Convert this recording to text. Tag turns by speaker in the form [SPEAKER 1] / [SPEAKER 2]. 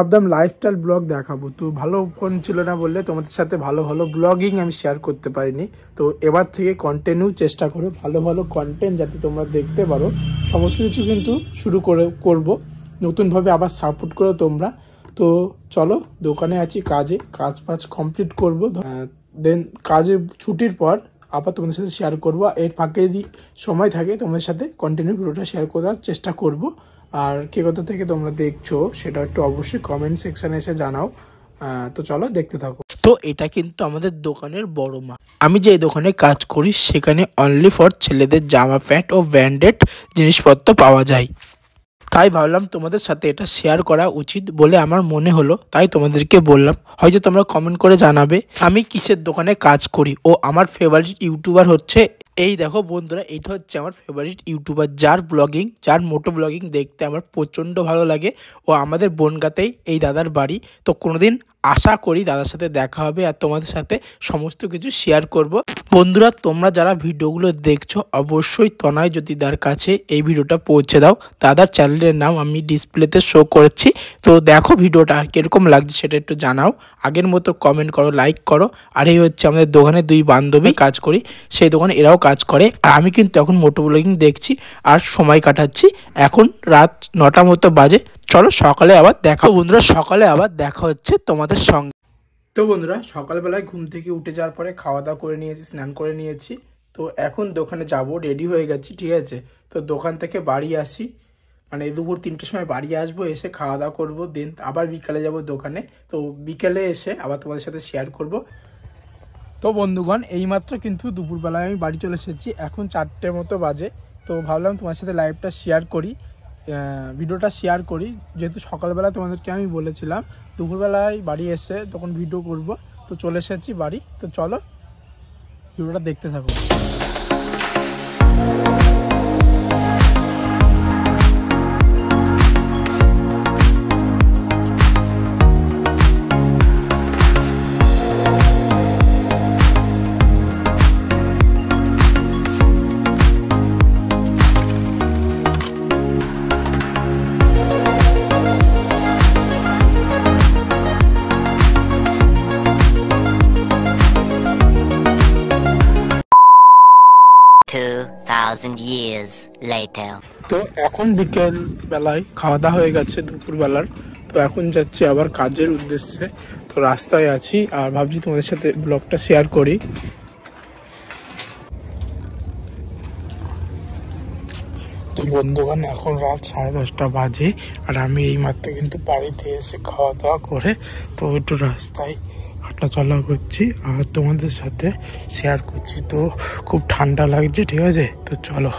[SPEAKER 1] ভাবলাম lifestyle blog দেখাবো, তো ভালো ফোন ছিল না বললে তোমাদের সাথে ভালো ভালো ব্লগিং আমি শেয়ার করতে পারিনি। তো এবার থেকে কন্টেন্টও চেষ্টা করো, ভালো ভালো কন্টেন্ট যাতে তোমরা দেখতে পারো, সমস্ত কিছু কিন্তু শুরু করব নতুনভাবে, আবার সাপোর্ট করো তোমরা। তো চলো, দোকানে আছি, কাজ কমপ্লিট করবো, দেন কাজের ছুটির পর আবার তোমাদের সাথে শেয়ার করবো। এর ফাঁকে যদি সময় থাকে তোমাদের সাথে কন্টিনিউ ভিডিওটা শেয়ার করার চেষ্টা করব। আর কে কোথা থেকে তোমরা দেখছো সেটা একটু অবশ্যই কমেন্ট সেকশনে এসে জানাও। তো চলো দেখতে থাকো। তো এটা কিন্তু আমাদের দোকানের বড় মা। আমি যে দোকানে কাজ করি সেখানে অনলি ফর ছেলেদের জামা প্যান্ট ও ব্র্যান্ডেড জিনিসপত্র পাওয়া যায়, তাই ভাবলাম তোমাদের সাথে এটা শেয়ার করা উচিত বলে আমার মনে হলো, তাই তোমাদেরকে বললাম। হয়তো তোমরা কমেন্ট করে জানাবে আমি কিসের দোকানে কাজ করি। ও আমার ফেভারিট ইউটিউবার হচ্ছে এই দেখো বন্ধুরা, এটা হচ্ছে আমার ফেভারিট ইউটিউবার, যার মোটো ব্লগিং দেখতে আমার প্রচণ্ড ভালো লাগে। ও আমাদের বনগাঁতেই এই দাদার বাড়ি। তো কোনোদিন আশা করি দাদার সাথে দেখা হবে আর তোমাদের সাথে সমস্ত কিছু শেয়ার করব। বন্ধুরা, তোমরা যারা ভিডিওগুলো দেখছো অবশ্যই তনয় জ্যোতিদার কাছে এই ভিডিওটা পৌঁছে দাও। দাদার চ্যানেলের নাম আমি ডিসপ্লেতে শো করেছি। তো দেখো ভিডিওটা আর কীরকম লাগছে সেটা একটু জানাও। আগের মতো কমেন্ট করো, লাইক করো। আর এই হচ্ছে আমাদের দোকানে দুই বান্ধবী কাজ করি, সেই দোকানে এরাও কাজ করে। আর আমি কিন্তু এখন মোটো ব্লগিং দেখছি আর সময় কাটাচ্ছি। এখন রাত 9টা মতো বাজে। চলো সকালে আবার দেখা। বন্ধুরা, সকালে আবার দেখা হচ্ছে তোমাদের সঙ্গে। তো বন্ধুরা, সকালবেলায় ঘুম থেকে উঠে যাওয়ার পরে খাওয়া দাওয়া করে নিয়েছি, স্নান করে নিয়েছি। তো এখন দোকানে যাব, রেডি হয়ে গেছি, ঠিক আছে। তো দোকান থেকে বাড়ি আসি, মানে দুপুর 3টের সময় বাড়ি আসবো, এসে খাওয়া দাওয়া করবো, দেন আবার বিকালে যাব দোকানে। তো বিকেলে এসে আবার তোমাদের সাথে শেয়ার করব। তো বন্ধুগণ, এইমাত্র কিন্তু দুপুরবেলায় আমি বাড়ি চলে এসেছি, এখন 4টে মতো বাজে। তো ভাবলাম তোমার সাথে লাইভটা শেয়ার করি, ভিডিওটা শেয়ার করি, যেহেতু সকালবেলা তোমাদেরকে আমি বলেছিলাম দুপুরবেলায় বাড়ি এসে তখন ভিডিও করব। তো চলে এসেছি বাড়ি। তো চলো ভিডিওটা দেখতে থাকো।
[SPEAKER 2] years later.
[SPEAKER 1] তো এখন বিকেল বেলায় খাওয়া দাওয়া হয়ে গেছে দুপুরবেলার। তো এখন যাচ্ছি আবার কাজের উদ্দেশ্যে। তো রাস্তায় আছি আর ভাবছি তোমাদের সাথে ব্লগটা শেয়ার করি। তো বন্ধুগণ, এখন রাত 10:30 বাজে আর আমি এই মাত্র কিন্তু বাড়িতে এসে খাওয়া দাওয়া করে তো একটু রাস্তায় হাঁটা চলা করছি আর তোমাদের সাথে শেয়ার করছি। তো খুব ঠান্ডা লাগছে, ঠিক আছে। তো চলো।